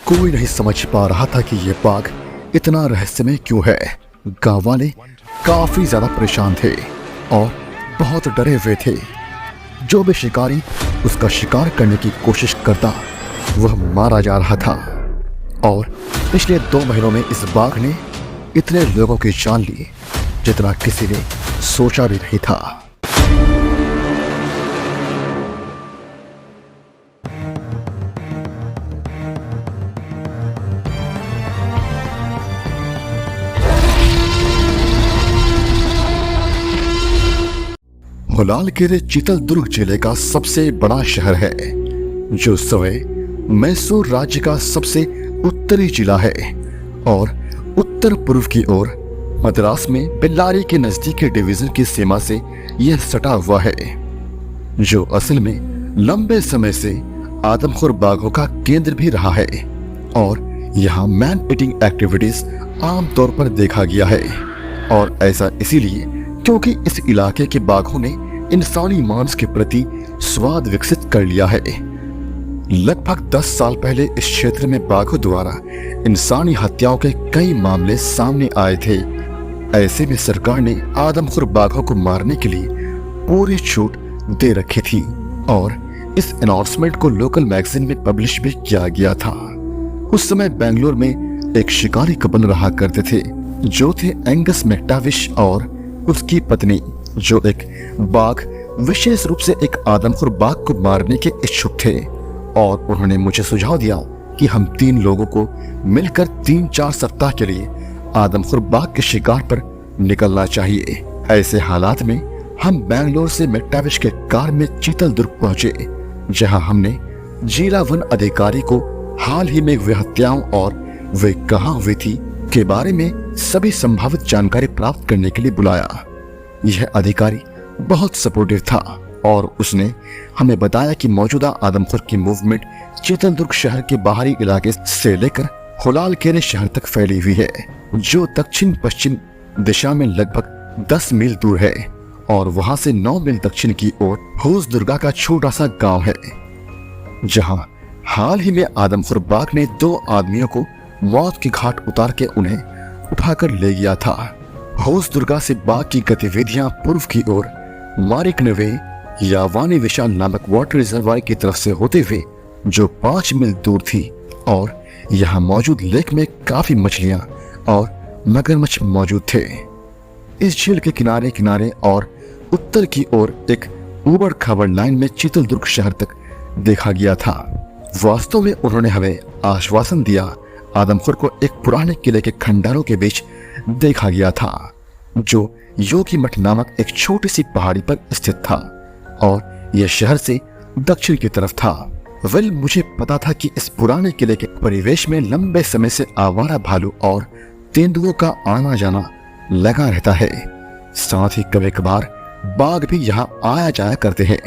कोई नहीं समझ पा रहा था कि ये बाग इतना रहस्यमय क्यों है। गांव वाले काफी ज्यादा परेशान थे और बहुत डरे हुए थे। जो भी शिकारी उसका शिकार करने की कोशिश करता वह मारा जा रहा था। और पिछले 2 महीनों में इस बाघ ने इतने लोगों की जान ली जितना किसी ने सोचा भी नहीं था। होलालकेरे चित्रदुर्ग जिले का सबसे बड़ा शहर है, जो समय मैसूर राज्य का सबसे उत्तरी जिला है और उत्तर पूर्व की ओर मद्रास में बेल्लारी के नजदीकी डिवीजन की सीमा से यह सटा हुआ है, जो असल में लंबे समय से आदमखोर बाघों का केंद्र भी रहा है। और यहाँ मैन ईटिंग एक्टिविटीज आमतौर पर देखा गया है, और ऐसा इसीलिए क्योंकि इस इलाके के बाघों ने इंसानी मांस के प्रति स्वाद विकसित कर लिया है। लगभग 10 साल पहले इस क्षेत्र में बाघों द्वारा इंसानी हत्याओं के कई मामले सामने आए थे। ऐसे में सरकार ने आदमखोर बाघों को मारने के लिए पूरी छूट दे रखी थी और इस अनाउंसमेंट को लोकल मैगजीन में पब्लिश भी किया गया था। उस समय बेंगलुरु में एक शिकारी कपल रहा करते थे, जो थे एंगस मैक्टाविश और उसकी पत्नी, जो एक बाघ, विशेष रूप से एक आदमखोर बाघ को मारने के इच्छुक थे। और उन्होंने मुझे सुझाव दिया कि हम 3 लोगों को मिलकर 3-4 सप्ताह के लिए आदमखोर बाघ के शिकार पर निकलना चाहिए। ऐसे हालात में हम बेंगलोर से मैक्टाविश के कार में चित्रदुर्ग पहुंचे, जहां हमने जिला वन अधिकारी को हाल ही में हुई हत्याओं और वे कहां हुई थी के बारे में सभी संभावित जानकारी प्राप्त करने के लिए बुलाया। यह अधिकारी बहुत सपोर्टिव था और उसने हमें बताया कि मौजूदा आदमखोर की मूवमेंट चित्रदुर्ग शहर के बाहरी इलाके से लेकर होलालकेरे शहर तक फैली हुई है, जो दक्षिण पश्चिम दिशा में लगभग 10 मील दूर है। और वहां से 9 मील दक्षिण की ओर होसदुर्गा का छोटा सा गांव है, जहां हाल ही में आदमखोर बाघ ने 2 आदमियों को मौत के घाट उतार के उन्हें उठाकर ले गया था। होसदुर्गा से बाघ की गतिविधियां पूर्व की ओर मारिकनवे या वानी विशाल नामक वाटर रिजर्वायर की तरफ से होते हुए, जो 5 मील दूर थी। और यहाँ मौजूद लेक में काफी मछलियां और मगरमच्छ मौजूद थे। इस झील के किनारे किनारे और उत्तर की ओर एक ऊबड़ खाबड़ लाइन में चित्रदुर्ग शहर तक देखा गया था। वास्तव में उन्होंने हमें आश्वासन दिया आदमखोर को एक पुराने किले के खंडरों के बीच देखा गया था, जो योगी मठ नामक एक छोटी सी पहाड़ी पर स्थित था और यह शहर से दक्षिण की तरफ था। मुझे पता था कि इस पुराने किले के परिवेश में लंबे समय से आवारा भालू और तेंदुओं का आना जाना लगा रहता है। साथ ही कभी कभार बाघ भी यहाँ आया जाया करते हैं।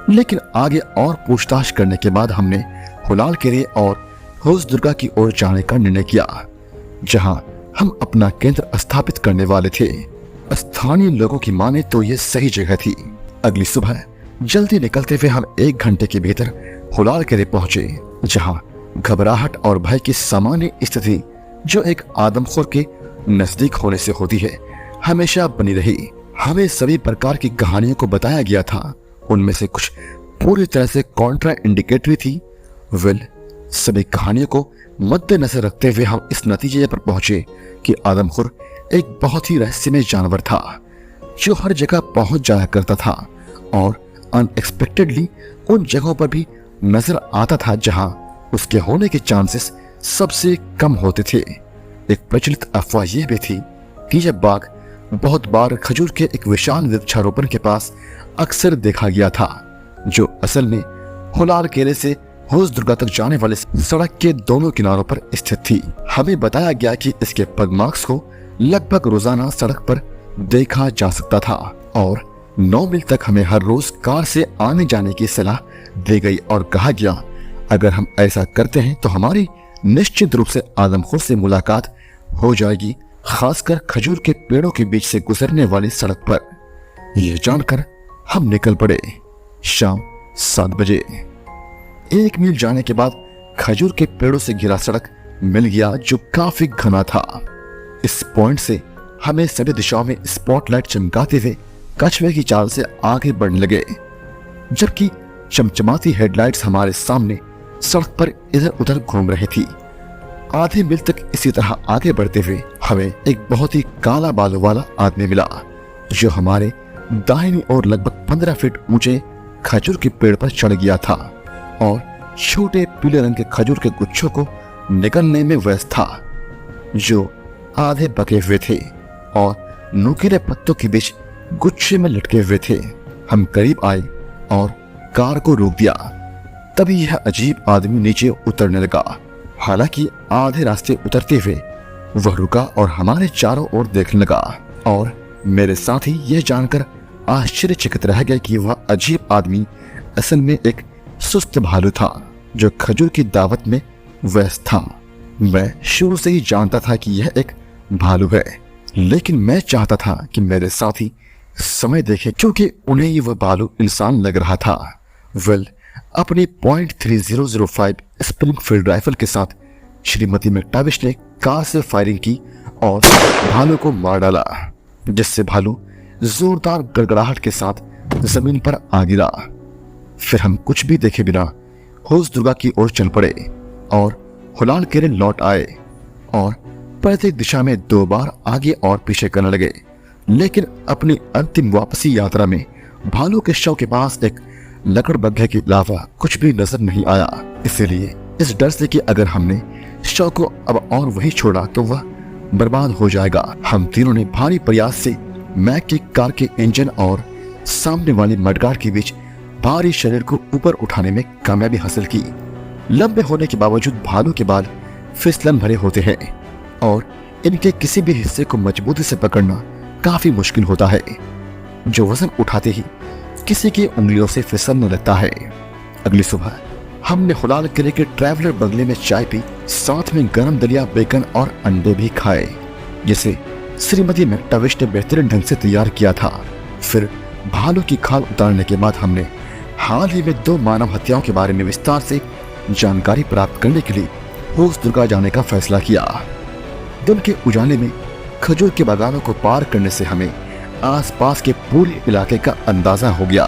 लेकिन आगे और पूछताछ करने के बाद हमने होलालकेरे और होसदुर्गा की ओर जाने का निर्णय किया, जहां हम अपना केंद्र स्थापित करने वाले थे। स्थानीय लोगों की माने तो यह सही जगह थी। अगली सुबह जल्दी निकलते हुए हम 1 घंटे के भीतर होलालकेरे पहुंचे, जहां घबराहट और भय की सामान्य स्थिति, जो एक आदमखोर के नजदीक होने से होती है, हमेशा बनी रही। हमें सभी प्रकार की कहानियों को बताया गया था, उनमें से कुछ पूरी तरह से कॉन्ट्रा इंडिकेटरी थी। सभी कहानियों को मद्देनजर रखते हुए हम इस नतीजे पर पहुंचे कि आदमखोर एक बहुत ही रहस्यमय जानवर था, जो हर जगह पहुंच जाया करता था और अनएक्सपेक्टेडली उन जगहों पर भी नजर आता था जहां उसके होने के चांसेस सबसे कम होते थे। एक प्रचलित अफवाह यह भी थी कि यह बाघ बहुत बार खजूर के एक विशाल वृक्षारोपण के पास अक्सर देखा गया था, जो असल में होलालकेरे से होसदुर्गा तक जाने वाले सड़क के दोनों किनारों पर स्थित थी। हमें बताया गया कि इसके पगमार्क्स को लगभग रोजाना सड़क पर देखा जा सकता था और 9 मील तक हमें हर रोज कार से आने जाने की सलाह दी गई और कहा गया, अगर हम ऐसा करते हैं तो हमारी निश्चित रूप से आदमखोर से मुलाकात हो जाएगी, खासकर खजूर के पेड़ों के बीच से गुजरने वाली सड़क पर। यह जानकर हम निकल पड़े। शाम 7 बजे 1 मील जाने के बाद खजूर के पेड़ों से घिरा सड़क मिल गया जो काफी घना था। इस पॉइंट से हमें सभी दिशाओं में स्पॉटलाइट चमकाते हुए कछुए की चाल से आगे बढ़ने लगे, जबकि चमचमाती हेडलाइट्स हमारे सामने सड़क पर इधर उधर घूम रही थी। आधे मील तक इसी तरह आगे बढ़ते हुए हमें एक बहुत ही काला बालों वाला आदमी मिला, जो हमारे दाहिनी ओर लगभग 15 फीट ऊंचे खजूर के पेड़ पर चढ़ गया था और छोटे पीले रंग के खजूर के गुच्छों को निगलने में व्यस्त था, जो आधे पके हुए थे और नुकीले पत्तों के बीच गुच्छे में लटके हुए थे। हम करीब आए और कार को रोक दिया। तभी यह अजीब आदमी नीचे उतरने लगा। हालांकि आधे रास्ते उतरते हुए वह रुका और हमारे चारों ओर देखने लगा, और मेरे साथी यह जानकर आश्चर्यचकित रह गए कि वह अजीब आदमी असल में एक सुस्त भालू था, जो खजूर की दावत में व्यस्त था। मैं शुरू से ही जानता था कि यह एक भालू है, लेकिन मैं चाहता था कि मेरे साथी समय देखे, क्योंकि उन्हें ही वह भालू इंसान लग रहा था। वेल, अपनी .3005 स्प्रिंगफील्ड राइफल के साथ श्रीमती मैकटाविश ने कार से फायरिंग की और भालू को मार डाला, जिससे भालू जोरदार गड़गड़ाहट के साथ जमीन पर आ गिरा। फिर हम कुछ भी देखे बिना होश दुर्गा की ओर चल पड़े और हुलाल केरे लौट आए और प्रत्येक दिशा में 2 बार आगे और पीछे करने लगे। लेकिन अपनी अंतिम वापसी यात्रा में भालू के शव के पास एक लकड़बग्घे के अलावा कुछ भी नजर नहीं आया। इसीलिए इस डर से कि अगर हमने शव को अब और वही छोड़ा तो वह बर्बाद हो जाएगा, हम तीनों ने भारी प्रयास से मैक की कार के इंजन और सामने वाली मडगार्ड के बीच भारी शरीर को ऊपर उठाने में कामयाबी हासिल की। लंबे होने के बावजूद भालू के बाल फिसलन भरे होते हैं और इनके किसी भी हिस्से को मजबूती से पकड़ना काफी मुश्किल होता है, जो वजन उठाते ही किसी की उंगलियों से फिसलने लगता है। अगली सुबह हमने हुलाल किले के ट्रैवलर बंगले में चाय पी, साथ में गरम दलिया, बेकन और अंडे भी खाए, जिसे श्रीमती मैकटाविश ने बेहतरीन ढंग से तैयार किया था। फिर भालू की खाल उतारने के बाद हमने हाल ही में 2 मानव हत्याओं के बारे में विस्तार से जानकारी प्राप्त करने के लिए होश दुर्गा जाने का फैसला किया। दिन के उजाले में खजूर के बागानों को पार करने से हमें आसपास के पूरे इलाके का अंदाजा हो गया,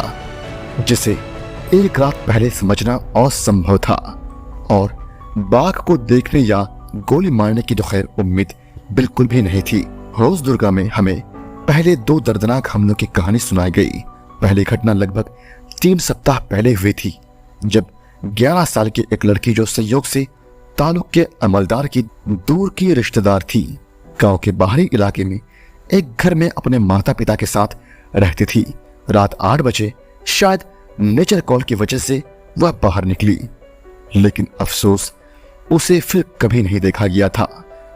जिसे एक रात पहले समझना असंभव था। और बाघ को देखने या गोली मारने की तो खैर उम्मीद बिल्कुल भी नहीं थी। होश दुर्गा में हमें पहले 2 दर्दनाक हमलों की कहानी सुनाई गई। पहली घटना लगभग 3 सप्ताह पहले हुई थी, जब 11 साल की एक लड़की, जो संयोग से तालुक के अमलदार की दूर की रिश्तेदार थी, गांव के बाहरी इलाके में एक घर में अपने माता पिता के साथ रहती थी। रात 8 बजे शायद नेचर कॉल की वजह से वह बाहर निकली, लेकिन अफसोस उसे फिर कभी नहीं देखा गया था,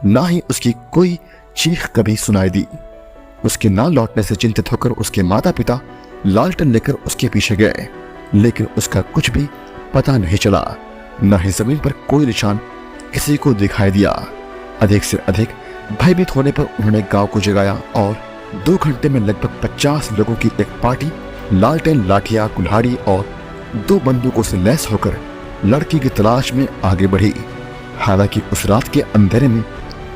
ना ही उसकी कोई चीख कभी सुनाई दी। उसके ना लौटने से चिंतित होकर उसके माता पिता लालटेन लेकर उसके पीछे गए, लेकिन उसका कुछ भी पता नहीं चला, न ही जमीन पर कोई निशान किसी को दिखाई दिया। अधिक से अधिक भयभीत होने पर उन्होंने गांव को जगाया और 2 घंटे में लगभग 50 लोगों की एक पार्टी लालटेन, लाठियां, कुल्हाड़ी और 2 बंदूकों से लैस होकर लड़की की तलाश में आगे बढ़ी। हालांकि उस रात के अंधेरे में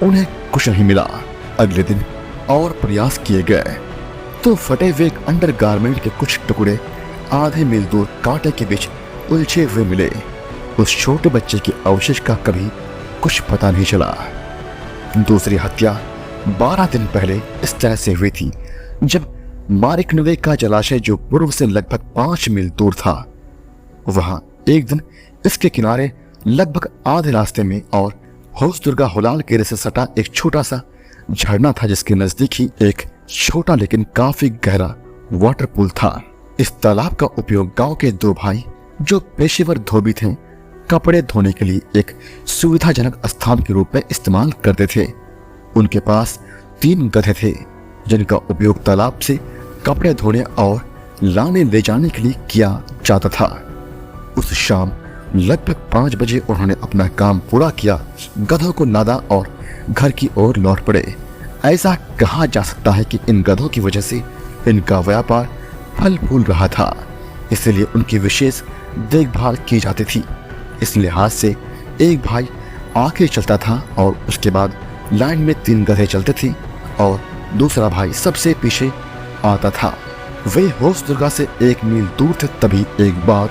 उन्हें कुछ नहीं मिला। अगले दिन और प्रयास किए गए तो फटे हुए अंडरगारमेंट के कुछ टुकड़े आधे मील दूर कांटे के बीच उलझे हुए मिले। उस छोटे बच्चे के अवशेष का कभी कुछ पता नहीं चला। दूसरी हत्या 12 दिन पहले इस तरह से हुई थी, जब मारिकनवे का जलाशय, जो पूर्व से लगभग 5 मील दूर था, वहां एक दिन इसके किनारे लगभग आधे रास्ते में और होश दुर्गा हुलाल केरे से सटा एक छोटा सा झरना था, जिसके नजदीक ही एक छोटा लेकिन काफी गहरा वाटर पूल था। इस तालाब का उपयोग गांव के 2 भाई, जो पेशेवर धोबी थे, कपड़े धोने के लिए एक सुविधाजनक स्थान के रूप में इस्तेमाल करते थे। उनके पास 3 गधे थे, जिनका उपयोग तालाब से कपड़े धोने और लाने ले जाने के लिए किया जाता था। उस शाम लगभग 5 बजे उन्होंने अपना काम पूरा किया, गधों को नादा और घर की ओर लौट पड़े। ऐसा कहा जा सकता है कि इन गधों की वजह से इनका व्यापार फल फूल रहा था, इसलिए उनकी विशेष देखभाल की जाती थी। इस लिहाज से एक भाई आगे चलता था और उसके बाद लाइन में 3 गधे चलते थे और दूसरा भाई सबसे पीछे आता था। वे होश दुर्गा से 1 मील दूर थे। तभी एक बाघ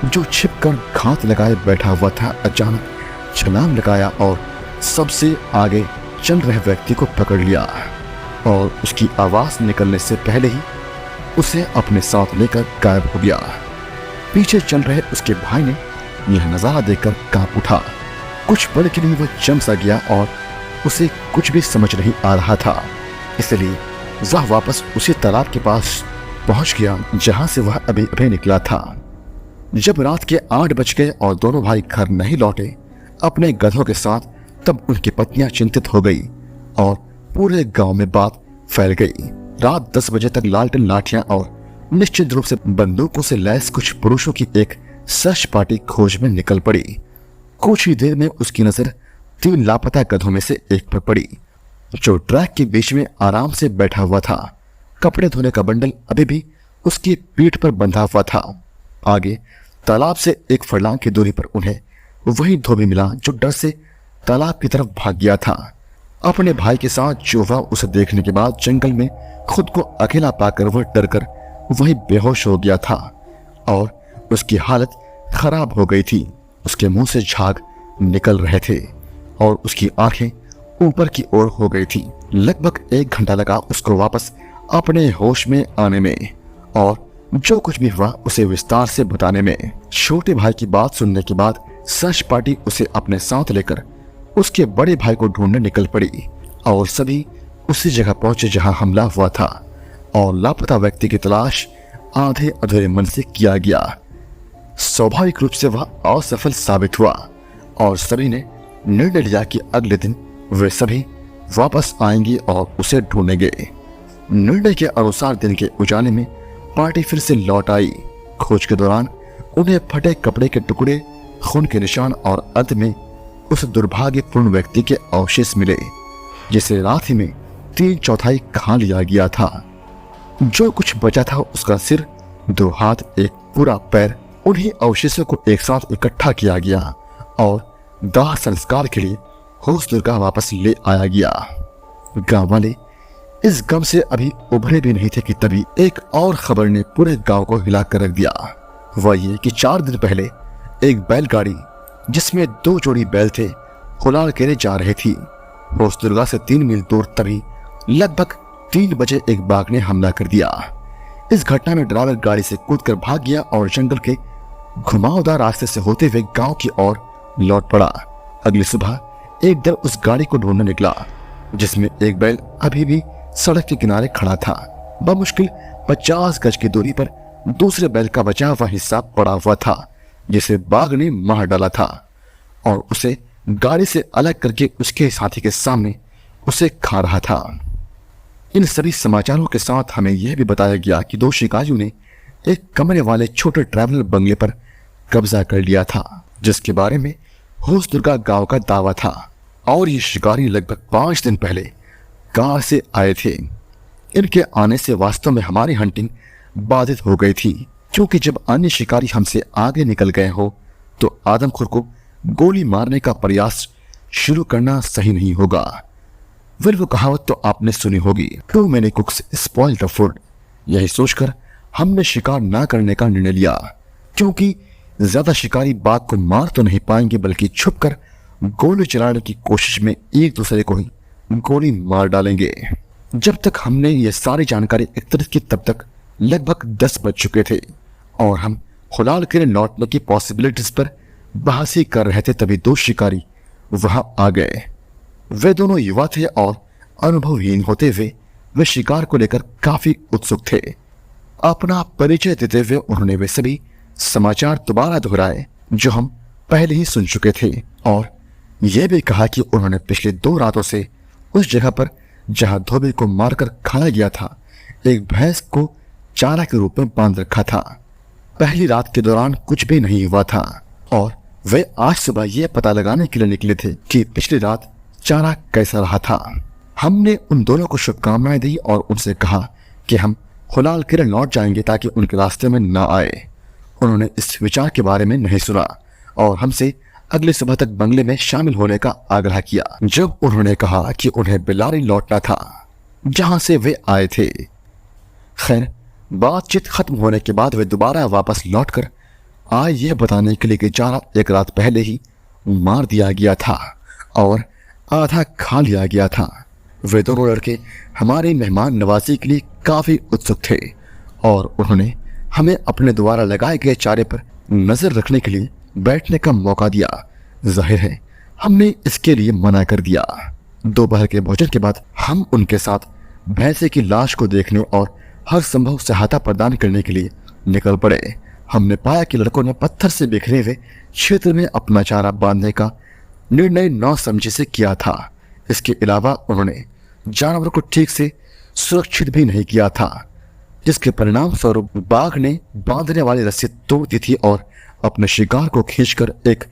जो छिपकर घात लगाए बैठा हुआ था अचानक छलांग लगाया और सबसे आगे चल रहे व्यक्ति को पकड़ लिया और उसकी आवाज निकलने से पहले ही उसे अपने साथ लेकर गायब हो गया। पीछे चल रहे उसके भाई ने यह नजारा देखकर कांप उठा। कुछ पल के लिए वह जम सा गया और उसे कुछ भी समझ नहीं आ रहा था, इसलिए वह वापस उसी तालाब के पास पहुंच गया जहां से वह अभी अभी निकला था। जब रात के 8 बज गए और दोनों भाई घर नहीं लौटे अपने गधों के साथ, तब उनकी पत्नियां चिंतित हो गई और पूरे गांव में बात फैल गई। रात 10 बजे तक लालटेन लाठियां और निश्चित रूप से बंदूकों से लैस कुछ पुरुषों की एक सर्च पार्टी खोज में निकल पड़ी। कुछ ही देर में उसकी नजर 3 लापता गधों में से एक पर पड़ी जो ट्रैक के बीच में आराम से बैठा हुआ था। कपड़े धोने का बंडल अभी भी उसकी पीठ पर बंधा हुआ था। आगे तालाब से 1 फरलांग की दूरी पर उन्हें वही धोबी मिला जो डर से तालाब की तरफ भाग गया था। अपने भाई के साथ जो वह उसे देखने के बाद जंगल में खुद को अकेला पाकर वह डरकर वही बेहोश हो गया था और उसकी हालत खराब हो गई थी। उसके मुंह से झाग निकल रहे थे और उसकी आंखें ऊपर की ओर हो गई थी। लगभग 1 घंटा लगा उसको वापस अपने होश में आने में और जो कुछ भी हुआ उसे विस्तार से बताने में। छोटे भाई की बात सुनने के बाद सर्च पार्टी उसे अपने साथ लेकर उसके बड़े भाई को ढूंढने निकल पड़ी और सभी उसी जगह पहुंचे जहां हमला हुआ था और लापता व्यक्ति की तलाश आधे अधूरे मन से किया गया। स्वाभाविक रूप से वह असफल साबित हुआ और सभी ने निर्णय लिया कि अगले दिन वे सभी वापस आएंगे और उसे ढूंढेंगे। निर्णय के अनुसार दिन के उजाले में पार्टी फिर से लौट आई। खोज के दौरान उन्हें फटे कपड़े के टुकड़े, खून के निशान और अंत में उस दुर्भाग्यपूर्ण व्यक्ति के अवशेष मिले जिसे रात ही में 3/4 खा लिया गया था। जो कुछ बचा था उसका सिर, 2 हाथ, 1 पूरा पैर, उन्हीं अवशेषों को एक साथ इकट्ठा किया गया और दाह संस्कार के लिए होश दुर्गा वापस ले आया गया। गांव वाले इस गम से अभी उभरे भी नहीं थे कि तभी एक और खबर ने पूरे गांव को हिला कर रख दिया। वह ये कि 4 दिन पहले एक बैलगाड़ी जिसमें 2 जोड़ी बैल थे हुलाल केरे जा रही थी। होश दुर्गा से 3 मील दूर तभी लगभग 3 बजे एक बाघ ने हमला कर दिया। इस घटना में ड्राइवर गाड़ी से कूदकर भाग गया और जंगल के घुमावदार रास्ते से होते हुए गांव की ओर लौट पड़ा। अगली सुबह एक दल उस गाड़ी को ढूंढने निकला जिसमें एक बैल अभी भी सड़क के किनारे खड़ा था। बमुश्किल 50 गज की दूरी पर दूसरे बैल का बचा हुआ हिस्सा पड़ा हुआ था जिसे बाघ ने मार डाला था और उसे गाड़ी से अलग करके उसके साथी के सामने उसे खा रहा था। इन सभी समाचारों के साथ हमें यह भी बताया गया कि 2 शिकारियों ने एक कमरे वाले छोटे ट्रैवलर बंगले पर कब्जा कर लिया था जिसके बारे में होश दुर्गा गांव का दावा था और ये शिकारी लगभग 5 दिन पहले कार से आए थे। इनके आने से वास्तव में हमारी हंटिंग बाधित हो गई थी क्योंकि जब अन्य शिकारी हमसे आगे निकल गए हो तो आदमखोर को गोली मारने का प्रयास शुरू करना सही नहीं होगा। फिर वो कहावत तो आपने सुनी होगी, too many cooks spoil the food. यही सोचकर हमने शिकार ना करने का निर्णय लिया क्योंकि ज्यादा शिकारी बाघ को मार तो नहीं पाएंगे बल्कि छुपकर गोली चलाने की कोशिश में एक दूसरे को ही गोली मार डालेंगे। जब तक हमने ये सारी जानकारी एकत्रित की तब तक लगभग 10 बज चुके थे और हम हुलाल के लौटने की पॉसिबिलिटीज पर बहस ही कर रहे थे तभी 2 शिकारी वहां आ गए। वे दोनों युवा थे और अनुभवहीन होते हुए वे शिकार को लेकर काफी उत्सुक थे। अपना परिचय देते हुए उन्होंने वे सभी समाचार दोबारा दोहराए जो हम पहले ही सुन चुके थे और यह भी कहा कि उन्होंने पिछले 2 रातों से उस जगह पर जहां धोबी को मारकर खाया गया था एक भैंस को चारा के रूप में बांध रखा था। पहली रात के दौरान कुछ भी नहीं हुआ था और वे आज सुबह यह पता लगाने के लिए निकले थे कि पिछली रात चारा कैसा रहा था। हमने उन दोनों को शुभकामनाएं दी और उनसे कहा कि हम हुलाल किरण लौट जाएंगे ताकि उनके रास्ते में न आए। उन्होंने इस विचार के बारे में नहीं सुना और हमसे अगली सुबह तक बंगले में शामिल होने का आग्रह किया। जब उन्होंने कहा कि उन्हें बिलारी लौटना था जहां से वे आए थे। खैर, बातचीत खत्म होने के बाद वे दोबारा वापस लौटकर आए यह बताने के लिए कि चारा एक रात पहले ही मार दिया गया था और आधा खा लिया गया था। वे दोनों लड़के हमारी मेहमान नवाजी के लिए काफी उत्सुक थे और उन्होंने हमें अपने द्वारा लगाए गए चारे पर नजर रखने के लिए बैठने का मौका दिया। जाहिर है हमने इसके लिए मना कर दिया। दोपहर के भोजन के बाद हम उनके साथ भैंसे की लाश को देखने और हर संभव सहायता प्रदान करने के लिए निकल पड़े। हमने पाया कि लड़कों ने पत्थर से बिखरे हुए क्षेत्र में अपना चारा बांधने का निर्णय नौसमझी से किया था। इसके अलावा उन्होंने जानवरों को ठीक से सुरक्षित भी नहीं किया था, जिसके परिणाम स्वरूप बाघ ने बांधने वाली रस्सी तोड़ दी थी और अपने शिकार को खींचकर एक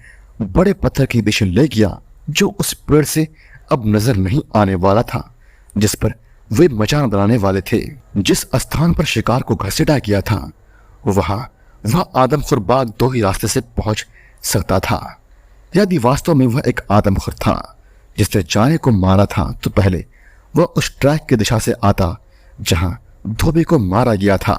बड़े पत्थर के पीछे ले गया जो उस पेड़ से अब नजर नहीं आने वाला था जिस पर वे मचान बनाने वाले थे। जिस स्थान पर शिकार को घसीटा गया था वह आदमखोर बाघ दो ही रास्ते से पहुंच सकता था। यदि वास्तव में वह एक आदमखोर था जिसने चारे को मारा था तो पहले वह उस ट्रैक की दिशा से आता जहां धोबी को मारा गया था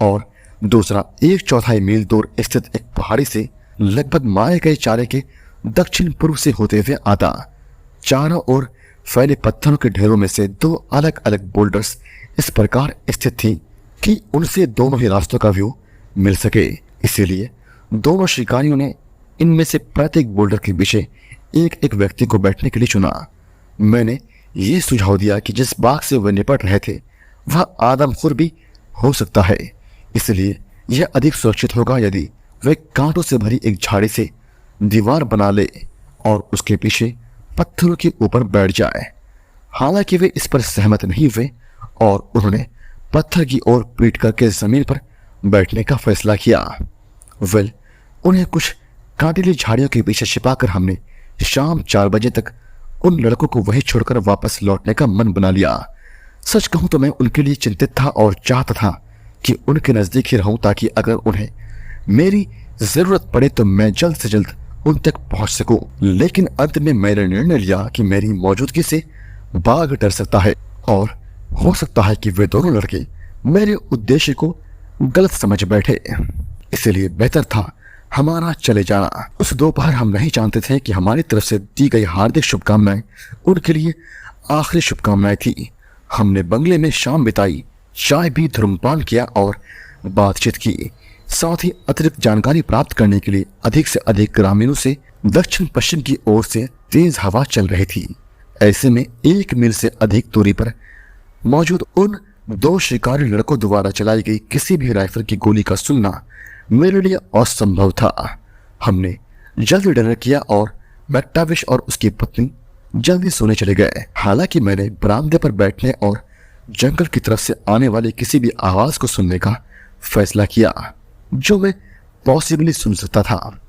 और दूसरा 1/4 मील दूर स्थित एक पहाड़ी से लगभग मारे गए चारे के दक्षिण पूर्व से होते हुए आता। चारों ओर फैले पत्थरों के ढेरों में से दो अलग अलग बोल्डर्स इस प्रकार स्थित थी कि उनसे दोनों ही रास्तों का व्यू मिल सके। इसीलिए दोनों शिकारियों ने इनमें से प्रत्येक बोल्डर के पीछे एक एक व्यक्ति को बैठने के लिए चुना। मैंने ये सुझाव दिया कि जिस बाघ से वे निपट रहे थे वह आदमखोर भी हो सकता है, इसलिए यह अधिक सुरक्षित होगा यदि वे कांटों से भरी एक झाड़ी से दीवार बना ले और उसके पीछे पत्थरों के ऊपर बैठ जाए। हालांकि वे इस पर सहमत नहीं हुए और उन्होंने पत्थर की ओर पीट करके जमीन पर बैठने का फैसला किया। वेल, उन्हें कुछ कांटेली झाड़ियों के पीछे छिपाकर हमने शाम 4 बजे तक उन लड़कों को वहीं छोड़कर वापस लौटने का मन बना लिया। सच कहूं तो मैं उनके लिए चिंतित था और चाहता था कि उनके नजदीक ही रहूं ताकि अगर उन्हें मेरी जरूरत पड़े तो मैं जल्द से जल्द उन तक पहुंच सकूं। लेकिन अंत में मैंने निर्णय लिया कि मेरी मौजूदगी से बाघ डर सकता है और हो सकता है कि वे दोनों लड़के मेरे उद्देश्य को गलत समझ बैठे, इसलिए बेहतर था हमारा चले जाना। उस दोपहर हम नहीं जानते थे कि हमारी तरफ से दी गई हार्दिक शुभकामनाएं उनके लिए आखिरी शुभकामनाएं थी। हमने बंगले में शाम बिताई, चाय भी, धूम्रपान किया और बातचीत की। साथ ही अतिरिक्त जानकारी प्राप्त करने के लिए अधिक से अधिक ग्रामीणों से दक्षिण पश्चिम की ओर से तेज हवा चल रही थी। ऐसे में 1 मील से अधिक दूरी पर मौजूद उन 2 शिकारी लड़कों द्वारा चलाई गई किसी भी राइफल की गोली का सुनना मेरे लिए असंभव था। हमने जल्दी डिनर किया और मैक्टाविश और उसकी पत्नी जल्दी सोने चले गए। हालांकि मैंने बरामदे पर बैठने और जंगल की तरफ से आने वाली किसी भी आवाज को सुनने का फैसला किया जो मैं पॉसिबली सुन सकता था।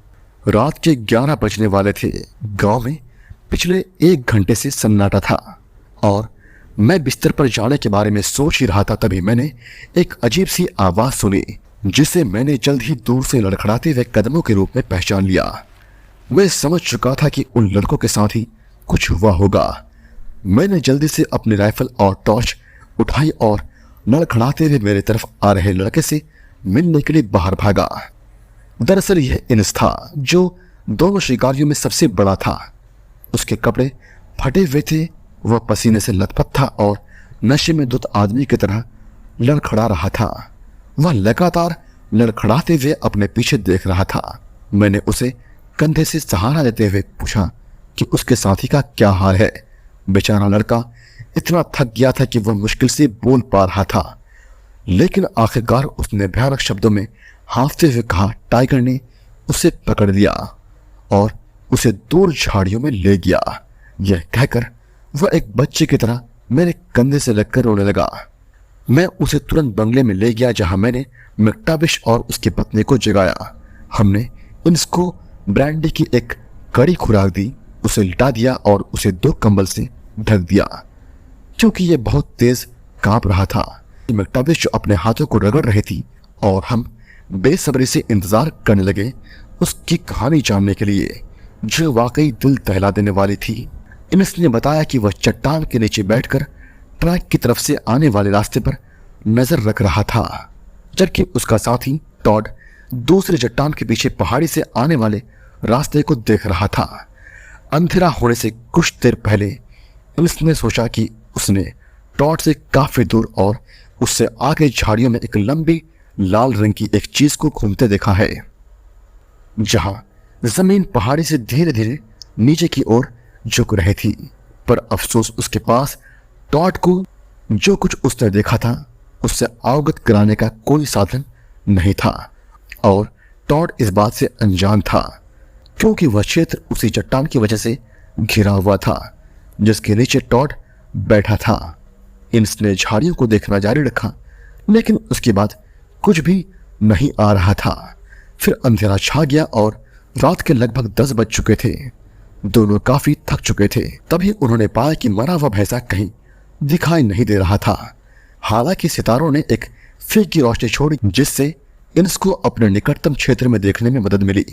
रात के 11 बजने वाले थे। गांव में पिछले 1 घंटे से सन्नाटा था और मैं बिस्तर पर जाने के बारे में सोच ही रहा था, तभी मैंने एक अजीब सी आवाज सुनी जिसे मैंने जल्द ही दूर से लड़खड़ाते हुए कदमों के रूप में पहचान लिया। मैं समझ चुका था कि उन लड़कों के साथ ही कुछ हुआ होगा। मैंने जल्दी से अपनी राइफल और टॉर्च उठाई और लड़खड़ाते हुए मेरे तरफ आ रहे लड़के से मिलने के लिए बाहर भागा। दरअसल यह इन्स था जो दोनों शिकारियों में सबसे बड़ा था। उसके कपड़े फटे हुए थे, वह पसीने से लथपथ था और नशे में धुत आदमी की तरह लड़खड़ा रहा था। वह लगातार लड़खड़ाते हुए अपने पीछे देख रहा था। मैंने उसे कंधे से सहारा देते हुए पूछा कि उसके साथी का क्या हाल है। बेचारा लड़का इतना थक गया था कि वह मुश्किल से बोल पा रहा था, लेकिन आखिरकार उसने भयानक शब्दों में हांफते हुए कहा, टाइगर ने उसे पकड़ लिया और उसे दूर झाड़ियों में ले गया। यह कहकर वह एक बच्चे की तरह मेरे कंधे से लगकर रोने लगा। मैं उसे तुरंत बंगले में ले गया जहां मैंने मैक्टाविश और उसकी पत्नी को जगाया। हमने उसको ब्रांडी की एक कड़ी खुराक दी, उसे लिटा दिया और उसे 2 कंबल से ढक दिया क्योंकि यह बहुत तेज कांप रहा था। मैक्टाविश जो अपने हाथों को रगड़ रही थी और हम बेसब्री से इंतजार करने लगे उसकी कहानी जानने के लिए। जो वाकई दिल दहला देने वाली थी। इनिस ने बताया कि वह चट्टान के नीचे बैठकर ट्रैक की तरफ से आने वाले रास्ते पर नजर रख रहा था, जबकि उसका साथी टॉड दूसरे चट्टान के पीछे पहाड़ी से आने वाले रास्ते को देख रहा था। अंधेरा होने से कुछ देर पहले इनिस ने सोचा कि उसने टॉड से काफी दूर और उससे आगे झाड़ियों में एक लंबी लाल रंग की एक चीज को घूमते देखा है, जहां जमीन पहाड़ी से धीरे धीरे नीचे की ओर झुक रही थी। पर अफसोस उसके पास टॉड को जो कुछ उसने देखा था उससे अवगत कराने का कोई साधन नहीं था, और टॉड इस बात से अनजान था क्योंकि वह क्षेत्र उसी चट्टान की वजह से घिरा हुआ था जिसके नीचे टॉड बैठा था। इनिस ने झाड़ियों को देखना जारी रखा, लेकिन उसके बाद कुछ भी नहीं आ रहा था। फिर अंधेरा छा गया और रात के लगभग 10 बज चुके थे। दोनों काफी थक चुके थे। तभी उन्होंने पाया कि मरा हुआ भैंसा कहीं दिखाई नहीं दे रहा था। हालांकि सितारों ने एक फीकी रोशनी छोड़ी जिससे इनिस को अपने निकटतम क्षेत्र में देखने में मदद मिली।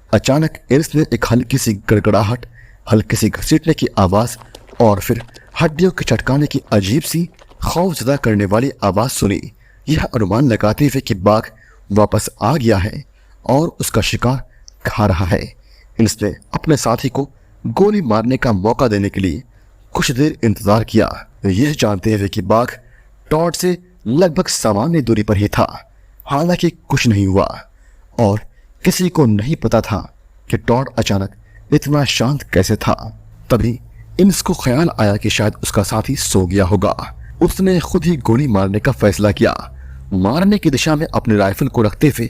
अचानक इनिस ने एक हल्की सी गड़गड़ाहट, हल्की सी घसीटने की आवाज और फिर हड्डियों के चटकाने की अजीब सी खौफजदा करने वाली आवाज सुनी। यह अनुमान लगाते हुए कि बाघ वापस आ गया है और उसका शिकार खा रहा है, इनिस ने अपने साथी को गोली मारने का मौका देने के लिए कुछ देर इंतजार किया, यह जानते हुए कि बाघ टॉड से लगभग सामान्य दूरी पर ही था। हालांकि कुछ नहीं हुआ और किसी को नहीं पता था कि टॉड अचानक इतना शांत कैसे था। तभी इनिस को ख्याल आया कि शायद उसका साथी सो गया होगा। उसने खुद ही गोली मारने का फैसला किया। मारने की दिशा में अपने राइफल को रखते हुए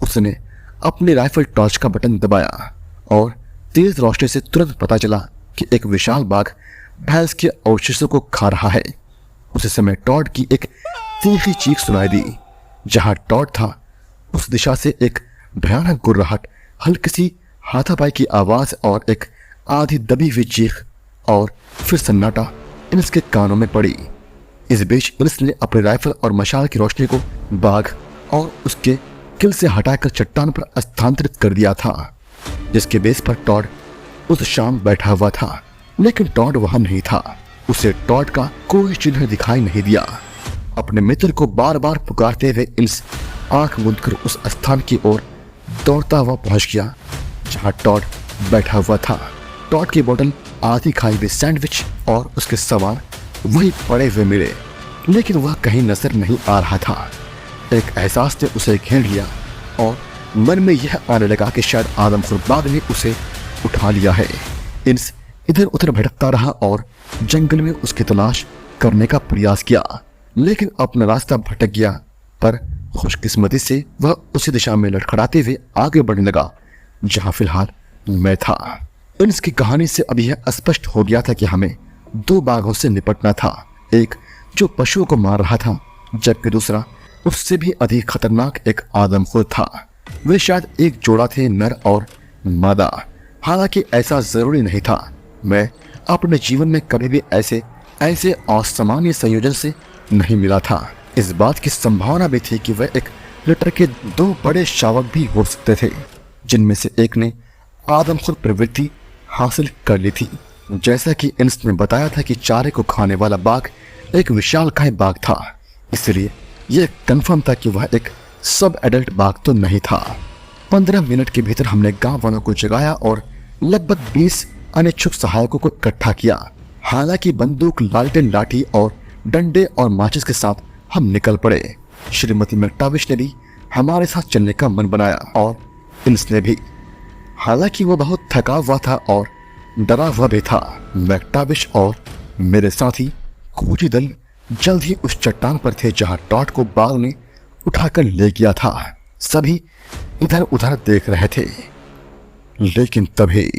उसने अपने राइफल टॉर्च का बटन दबाया और तेज रोशनी से तुरंत पता चला कि एक विशाल बाघ भैंस के अवशेषों को खा रहा है। उसी समय टॉड की एक तीखी चीख सुनाई दी। जहां टॉड था उस दिशा से एक भयानक गुर्राहट, हल्की सी हाथापाई की आवाज और एक आधी दबी हुई चीख और फिर सन्नाटा इनिस के कानों में पड़ी। इस बीच इनिस ने अपने राइफल और मशाल की रोशनी को बाघ और उसके किल से हटाकर चट्टान पर स्थानांतरित कर दिया था, जिसके बेस पर टॉड उस शाम बैठा हुआ था। लेकिन टॉड वहां नहीं था। उसे टॉड का कोई चिन्ह दिखाई नहीं दिया। अपने मित्र को बार बार पुकारते हुए इनिस आंख मूंदकर उस स्थान की ओर दौड़ता हुआ पहुंच गया जहां टॉड बैठा हुआ था। टॉड की बोतल, आधी खाई हुई सैंडविच और उसके सामान वही पड़े हुए मिले, लेकिन वह कहीं नजर नहीं आ रहा था। एक एहसास ने उसे घेर लिया और मन में यह आने लगा कि शायद आदमखोर बाघ ने उसे उठा लिया है। इनिस इधर उधर भटकता रहा और जंगल में उसकी तलाश करने का प्रयास किया, लेकिन अपना रास्ता भटक गया। पर खुशकिस्मती से वह उसी दिशा में लड़खड़ाते हुए आगे बढ़ने लगा जहां फिलहाल मैं था। इनिस की कहानी से अब यह स्पष्ट हो गया था कि हमें 2 बाघों से निपटना था, एक जो पशुओं को मार रहा था जबकि दूसरा उससे भी अधिक खतरनाक एक आदमखोर था। वे शायद एक जोड़ा थे, नर और मादा। हालांकि ऐसा जरूरी नहीं था। मैं अपने जीवन में कभी भी ऐसे असामान्य संयोजन से नहीं मिला था। इस बात की संभावना भी थी कि वह एक लिटर के 2 बड़े शावक भी हो सकते थे, जिनमें से एक ने आदमखोर प्रवृत्ति हासिल कर ली थी। जैसा कि इनिस ने बताया था कि चारे को खाने वाला बाघ एक विशालकाय बाघ था, इसलिए यह कंफर्म था कि वह एक सब एडल्ट बाघ तो नहीं था। 15 मिनट के भीतर हमने गांव वालों को जगाया और लगभग 20 अनिच्छुक सहायकों को इकट्ठा किया। हालांकि बंदूक, लालटेन, लाठी और डंडे और माचिस के साथ हम निकल पड़े। श्रीमती मैक्टाविश ने भी हमारे साथ चलने का मन बनाया और इनिस ने भी। हालांकि वह बहुत थका हुआ था और डरा हुआ भी था। मैक्टाविश और मेरे साथी खोजी दल जल्द ही उस चट्टान पर थे जहां टॉड को बाघ ने उठाकर ले गया था। सभी इधर उधर देख रहे थे, लेकिन तभी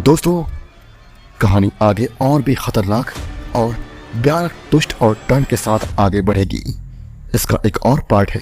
दोस्तों कहानी आगे और भी खतरनाक और भयानक ट्विस्ट और टर्न के साथ आगे बढ़ेगी। इसका एक और पार्ट है